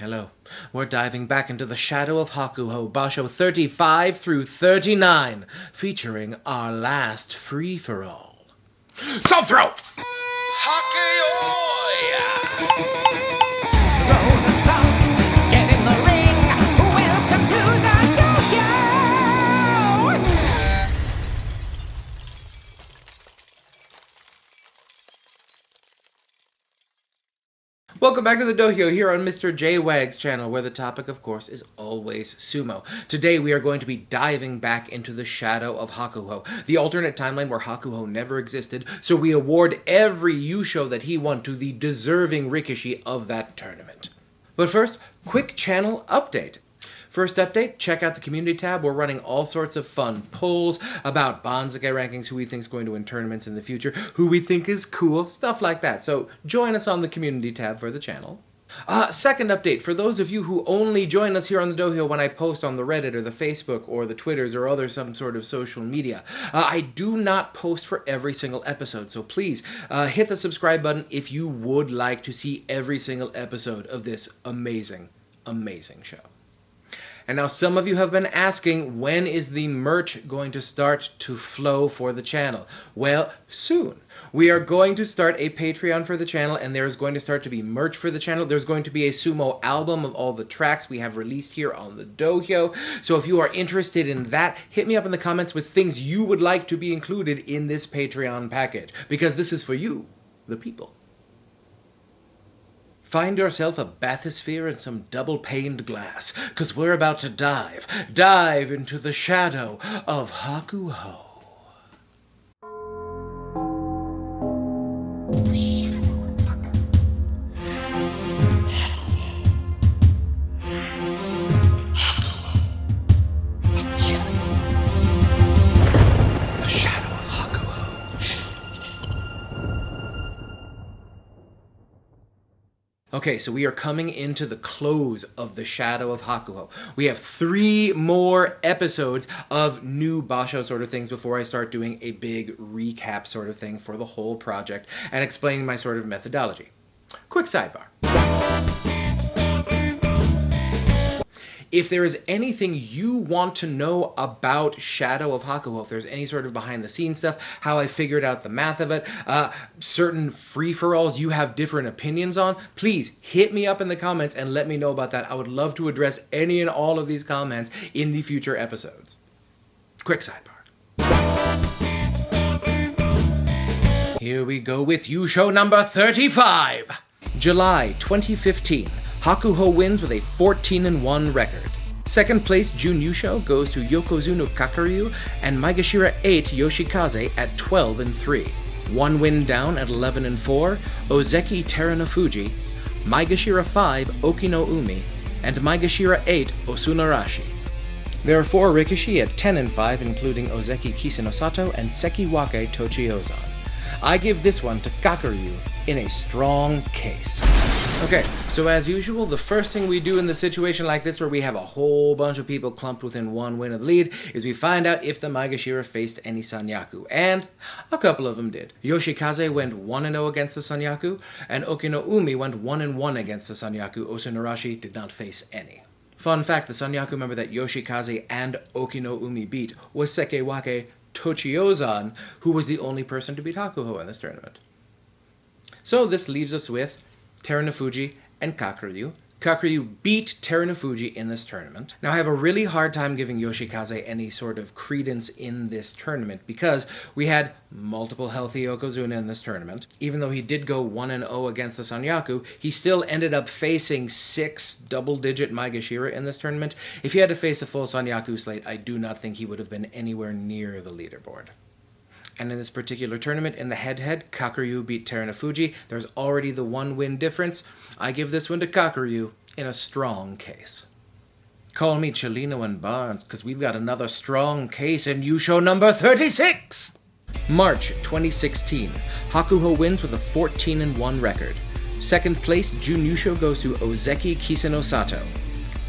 Hello. We're diving back into the Shadow of Hakuho, Basho 35 through 39, featuring our last free-for-all. Self-throw! Hakuho! Roll the salt, get in the ring. Welcome to the Dohyo. Welcome back to the Dohyo here on MrJWags channel, where the topic, of course, is always sumo. Today we are going to be diving back into the Shadow of Hakuho, the alternate timeline where Hakuho never existed, so we award every Yusho that he won to the deserving Rikishi of that tournament. But first, quick channel update. First update, check out the community tab. We're running all sorts of fun polls about Banzai rankings, who we think is going to win tournaments in the future, who we think is cool, stuff like that. So join us on the community tab for the channel. Second update, for those of you who only join us here on the Dohyo when I post on the Reddit or the Facebook or the Twitters or other some sort of social media, I do not post for every single episode, so please hit the subscribe button if you would like to see every single episode of this amazing, amazing show. And now some of you have been asking, when is the merch going to start to flow for the channel? Well, soon. We are going to start a Patreon for the channel, and there is going to start to be merch for the channel. There's going to be a Sumo album of all the tracks we have released here on the Dohyo. So if you are interested in that, hit me up in the comments with things you would like to be included in this Patreon package, because this is for you, the people. Find yourself a bathysphere and some double-paned glass, because we're about to dive into the Shadow of Hakuho. Okay, so we are coming into the close of the Shadow of Hakuho. We have 3 more episodes of new Basho sort of things before I start doing a big recap sort of thing for the whole project and explaining my sort of methodology. Quick sidebar. If there is anything you want to know about Shadow of Hakuho, if there's any sort of behind-the-scenes stuff, how I figured out the math of it, certain free-for-alls you have different opinions on, please hit me up in the comments and let me know about that. I would love to address any and all of these comments in the future episodes. Quick sidebar. Here we go with Yusho number 35. July 2015. Hakuho wins with a 14-1 record. Second place Jun Yusho goes to Yokozuna Kakaryu and Maegashira 8 Yoshikaze at 12-3. One win down at 11-4, Ozeki Terunofuji, Maegashira 5 Okino-umi, and Maegashira 8 Osunarashi. There are 4 Rikishi at 10-5, including Ozeki Kisenosato and Sekiwake Tochiozan. I give this one to Kakaryu in a strong case. Okay, so as usual, the first thing we do in the situation like this where we have a whole bunch of people clumped within 1 win of the lead is we find out if the Maegashira faced any Sanyaku, and a couple of them did. Yoshikaze went 1-0 against the Sanyaku, and Okino-umi went 1-1 against the Sanyaku. Osunarashi did not face any. Fun fact, the Sanyaku member that Yoshikaze and Okino-umi beat was Sekiwake Tochiozan, who was the only person to beat Hakuho in this tournament. So this leaves us with Terunofuji and Kakaryu. Kakaryu beat Terunofuji in this tournament. Now I have a really hard time giving Yoshikaze any sort of credence in this tournament because we had multiple healthy Yokozuna in this tournament. Even though he did go 1-0 against the Sanyaku, he still ended up facing 6 double-digit Maegashira in this tournament. If he had to face a full Sanyaku slate, I do not think he would have been anywhere near the leaderboard. And in this particular tournament, in the head-to-head, Kakaryu beat Terunofuji. There's already the 1-win difference. I give this one to Kakaryu in a strong case. Call me Chelino and Barnes, because we've got another strong case in Yusho number 36! March 2016. Hakuho wins with a 14-1 record. Second place, Jun Yusho goes to Ozeki Kisenosato.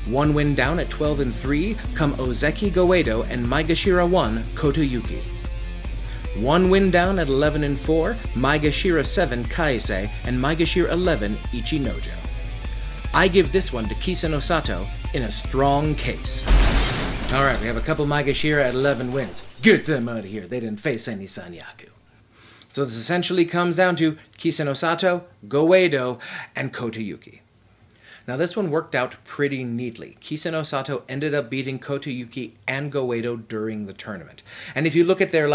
1 win down at 12-3 come Ozeki Goedo and Maegashira 1 Kotoyuki. 1 win down at 11-4, Maegashira 7 Kaise and Maegashira 11 Ichinojo. I give this one to Kiseno Sato in a strong case. Alright, we have a couple Maegashira at 11 wins. Get them out of here, they didn't face any Sanyaku. So this essentially comes down to Kiseno Sato, Goeido, and Kotayuki. Now this one worked out pretty neatly. Kiseno Sato ended up beating Kotayuki and Goeido during the tournament. And if you look at their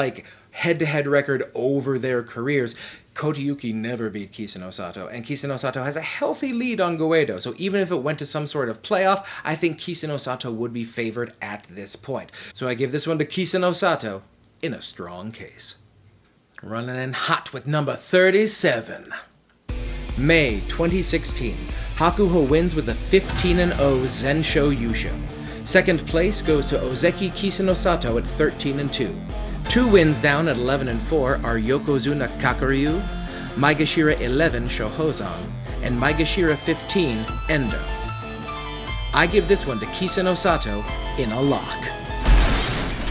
head-to-head record over their careers, Kotayuki never beat Kiseno Sato, and Kiseno Sato has a healthy lead on Goeido, so even if it went to some sort of playoff, I think Kiseno Sato would be favored at this point. So I give this one to Kiseno Sato in a strong case. Running in hot with number 37. May 2016, Hakuho wins with a 15-0 Zensho Yusho. Second place goes to Ozeki Kiseno Sato at 13-2. 2 wins down at 11-4 are Yokozuna Kakaryu, Maegashira 11 Shohozan, and Maegashira 15 Endo. I give this one to Kiseno Sato in a lock.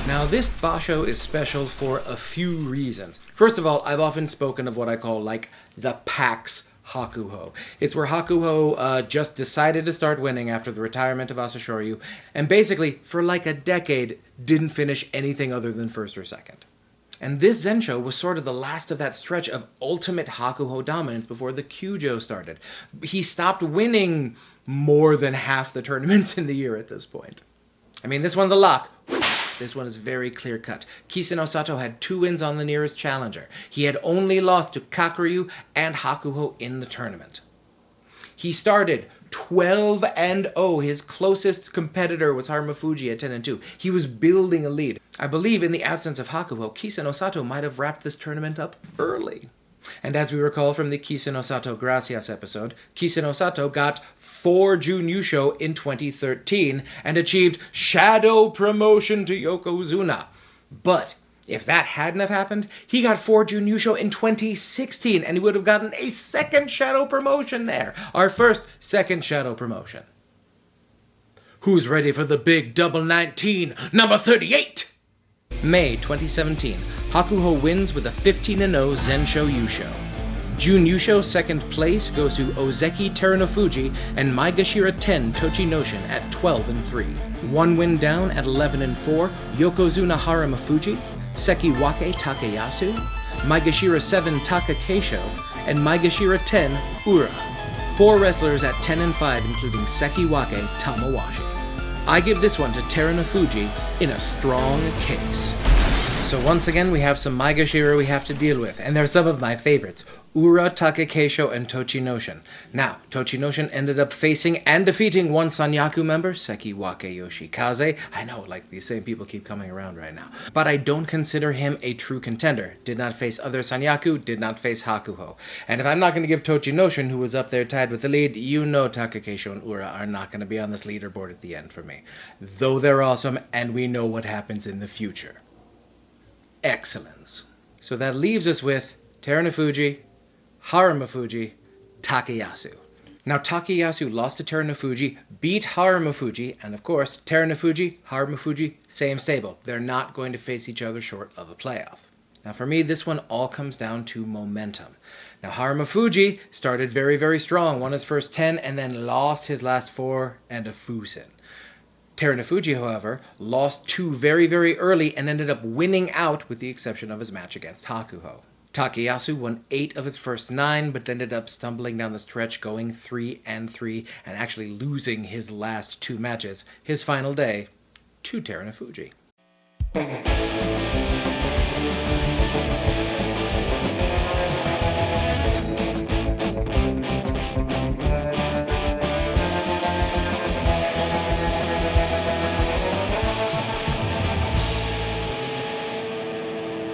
Now this basho is special for a few reasons. First of all, I've often spoken of what I call the PAX Hakuho. It's where Hakuho just decided to start winning after the retirement of Asashoryu, and basically, for a decade, didn't finish anything other than first or second. And this Zensho was sort of the last of that stretch of ultimate Hakuho dominance before the Kyujo started. He stopped winning more than half the tournaments in the year at this point. I mean, this one's a lock. This one is very clear-cut. Kiseno Sato had 2 wins on the nearest challenger. He had only lost to Kakaryu and Hakuho in the tournament. He started 12-0. His closest competitor was Harumafuji at 10-2. He was building a lead. I believe in the absence of Hakuho, Kiseno Sato might have wrapped this tournament up early. And as we recall from the Kiseno Sato Gracias episode, Kiseno Sato got 4 Jun Yusho in 2013 and achieved shadow promotion to Yokozuna. But if that hadn't have happened, he got 4 Jun Yusho in 2016 and he would have gotten a second shadow promotion there. Our first second shadow promotion. Who's ready for the big double 19, number 38? May 2017, Hakuho wins with a 15-0 Zensho Yusho. Jun Yusho second place goes to Ozeki Terunofuji and Maegashira 10 Tochinoshin at 12-3. 1 win down at 11-4, Yokozuna Harumafuji, Sekiwake Takayasu, Maegashira 7 Takakeisho, and Maegashira 10 Ura. 4 wrestlers at 10-5 including Sekiwake Tamawashi. I give this one to Terunofuji in a strong case. So once again, we have some Maegashira we have to deal with, and they're some of my favorites. Ura, Takakeisho, and Tochinoshin. Now, Tochinoshin ended up facing and defeating one Sanyaku member, Sekiwake Yoshikaze. I know, these same people keep coming around right now. But I don't consider him a true contender. Did not face other Sanyaku, did not face Hakuho. And if I'm not going to give Tochinoshin, who was up there tied with the lead, you know Takakeisho and Ura are not going to be on this leaderboard at the end for me. Though they're awesome, and we know what happens in the future. Excellence. So that leaves us with Terunofuji, Harumafuji, Takayasu. Now Takayasu lost to Terunofuji, beat Harumafuji, and of course, Terunofuji, Harumafuji, same stable. They're not going to face each other short of a playoff. Now for me, this one all comes down to momentum. Now Harumafuji started very, very strong, won his first 10, and then lost his last 4 and a Fusen. Terunofuji, however, lost 2 very, very early and ended up winning out with the exception of his match against Hakuho. Takayasu won 8 of his first 9, but ended up stumbling down the stretch, going 3-3, and actually losing his last 2 matches, his final day, to Terunofuji.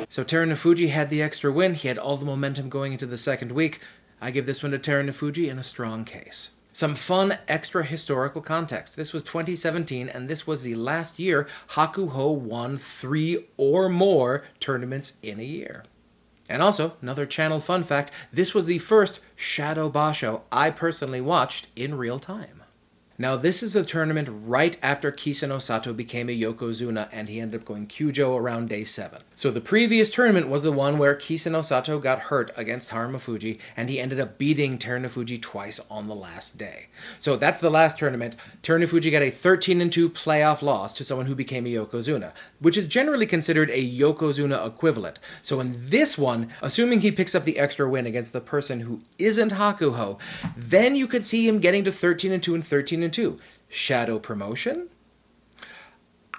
So Terunofuji had the extra win. He had all the momentum going into the second week. I give this one to Terunofuji in a strong case. Some fun extra historical context. This was 2017, and this was the last year Hakuho won 3 or more tournaments in a year. And also, another channel fun fact, this was the first Shadow Basho I personally watched in real time. Now, this is a tournament right after Kiseno Sato became a Yokozuna, and he ended up going Kyujo around day 7. So the previous tournament was the one where Kiseno Sato got hurt against Harumafuji, and he ended up beating Terunofuji twice on the last day. So that's the last tournament. Terunofuji got a 13-2 playoff loss to someone who became a Yokozuna, which is generally considered a Yokozuna equivalent. So in this one, assuming he picks up the extra win against the person who isn't Hakuho, then you could see him getting to 13-2 and 13-2. Shadow promotion?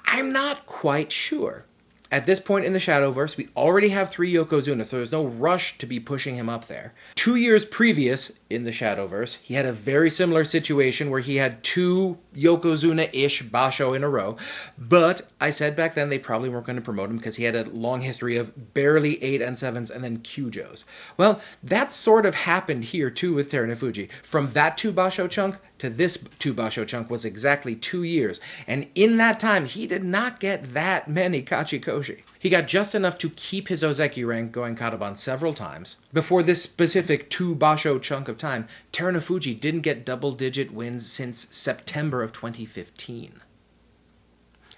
I'm not quite sure. At this point in the Shadowverse, we already have 3 Yokozuna, so there's no rush to be pushing him up there. 2 years previous in the Shadowverse, he had a very similar situation where he had 2 Yokozuna-ish basho in a row, but I said back then they probably weren't going to promote him because he had a long history of barely 8 and 7s and then Kyujos. Well, that sort of happened here too with Terunofuji. From that 2 basho chunk to this 2 basho chunk was exactly 2 years, and in that time he did not get that many kachikoshi. He got just enough to keep his Ozeki rank going Kataban several times. Before this specific 2 basho chunk of time, Terunofuji didn't get double-digit wins since September of 2015.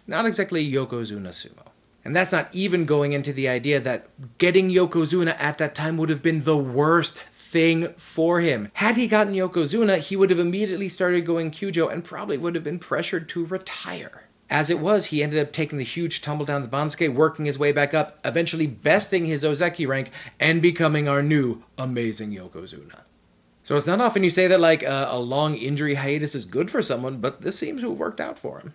Not exactly Yokozuna sumo. And that's not even going into the idea that getting Yokozuna at that time would have been the worst thing for him. Had he gotten Yokozuna, he would have immediately started going Kyujo and probably would have been pressured to retire. As it was, he ended up taking the huge tumble down the Bansuke, working his way back up, eventually besting his Ozeki rank, and becoming our new amazing Yokozuna. So it's not often you say that like a long injury hiatus is good for someone, but this seems to have worked out for him.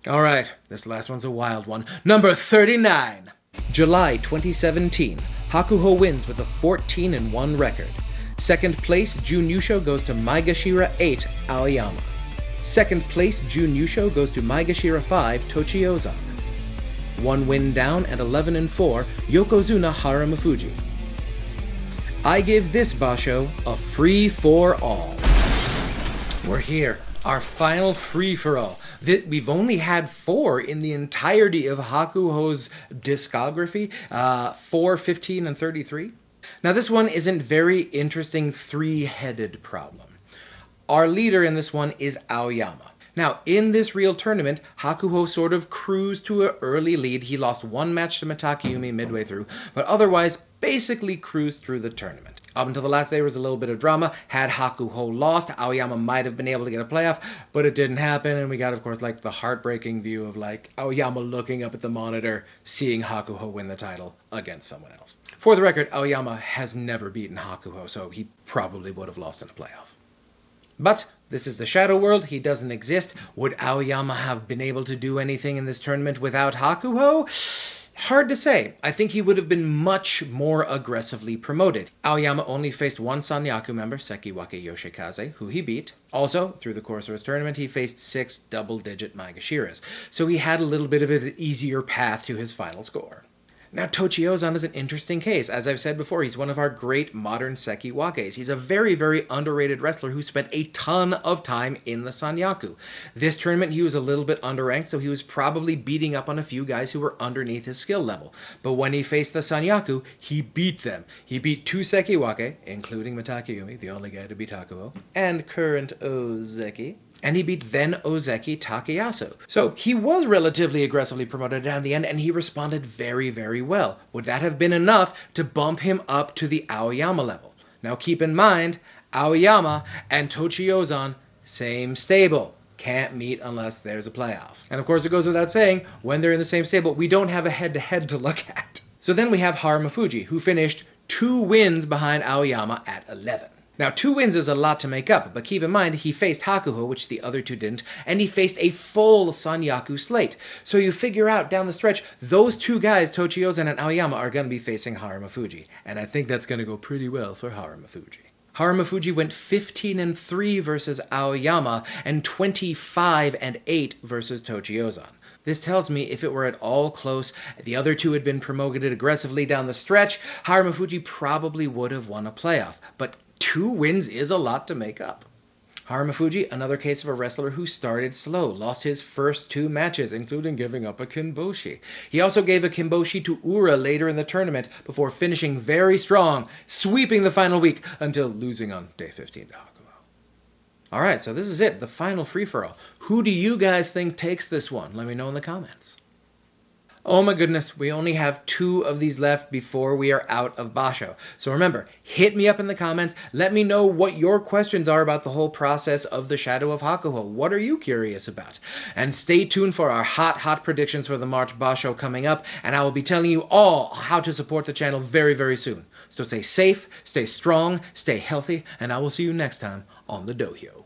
Alright, this last one's a wild one. Number 39! July 2017, Hakuho wins with a 14-1 record. Second place, Jun Yusho goes to Maegashira 8, Aoyama. Second place, Jun Yusho goes to Maegashira 5, Tochiozan. 1 win down and 11-4, Yokozuna Harumafuji. I give this basho a free-for-all. We're here, our final free-for-all. We've only had 4 in the entirety of Hakuho's discography, 4, 15, and 33. Now this one isn't very interesting 3-headed problem. Our leader in this one is Aoyama. Now, in this real tournament, Hakuho sort of cruised to an early lead. He lost 1 match to Matakayumi midway through, but otherwise basically cruised through the tournament. Up until the last day, there was a little bit of drama. Had Hakuho lost, Aoyama might have been able to get a playoff, but it didn't happen, and we got, of course, like the heartbreaking view of like Aoyama looking up at the monitor, seeing Hakuho win the title against someone else. For the record, Aoyama has never beaten Hakuho, so he probably would have lost in a playoff. But this is the Shadow World, he doesn't exist. Would Aoyama have been able to do anything in this tournament without Hakuho? Hard to say. I think he would have been much more aggressively promoted. Aoyama only faced 1 Sanyaku member, Sekiwake Yoshikaze, who he beat. Also, through the course of his tournament, he faced 6 double-digit Maegashiras. So he had a little bit of an easier path to his final score. Now, Tochiozan is an interesting case. As I've said before, he's one of our great modern Sekiwakes. He's a very, very underrated wrestler who spent a ton of time in the Sanyaku. This tournament, he was a little bit underranked, so he was probably beating up on a few guys who were underneath his skill level. But when he faced the Sanyaku, he beat them. He beat 2 Sekiwake, including Matakayumi, the only guy to beat Hakuho, and current Ozeki. And he beat then Ozeki Takayasu. So he was relatively aggressively promoted down the end, and he responded very, very well. Would that have been enough to bump him up to the Aoyama level? Now keep in mind, Aoyama and Tochiozan, same stable. Can't meet unless there's a playoff. And of course it goes without saying, when they're in the same stable, we don't have a head-to-head to look at. So then we have Harumafuji, who finished 2 wins behind Aoyama at 11. Now, 2 wins is a lot to make up, but keep in mind, he faced Hakuho, which the other 2 didn't, and he faced a full Sanyaku slate. So you figure out down the stretch, those 2 guys, Tochiozan and Aoyama, are going to be facing Harumafuji. And I think that's going to go pretty well for Harumafuji. Harumafuji went 15-3 versus Aoyama, and 25-8 versus Tochiozan. This tells me if it were at all close, the other 2 had been promoted aggressively down the stretch, Harumafuji probably would have won a playoff. But 2 wins is a lot to make up. Harumafuji, another case of a wrestler who started slow, lost his first 2 matches, including giving up a Kimboshi. He also gave a Kimboshi to Ura later in the tournament before finishing very strong, sweeping the final week until losing on day 15 to Hakuho. Alright, so this is it, the final free-for-all. Who do you guys think takes this one? Let me know in the comments. Oh my goodness, we only have 2 of these left before we are out of Basho. So remember, hit me up in the comments, let me know what your questions are about the whole process of the Shadow of Hakuho. What are you curious about? And stay tuned for our hot predictions for the March Basho coming up, and I will be telling you all how to support the channel very, very soon. So stay safe, stay strong, stay healthy, and I will see you next time on the Dohyo.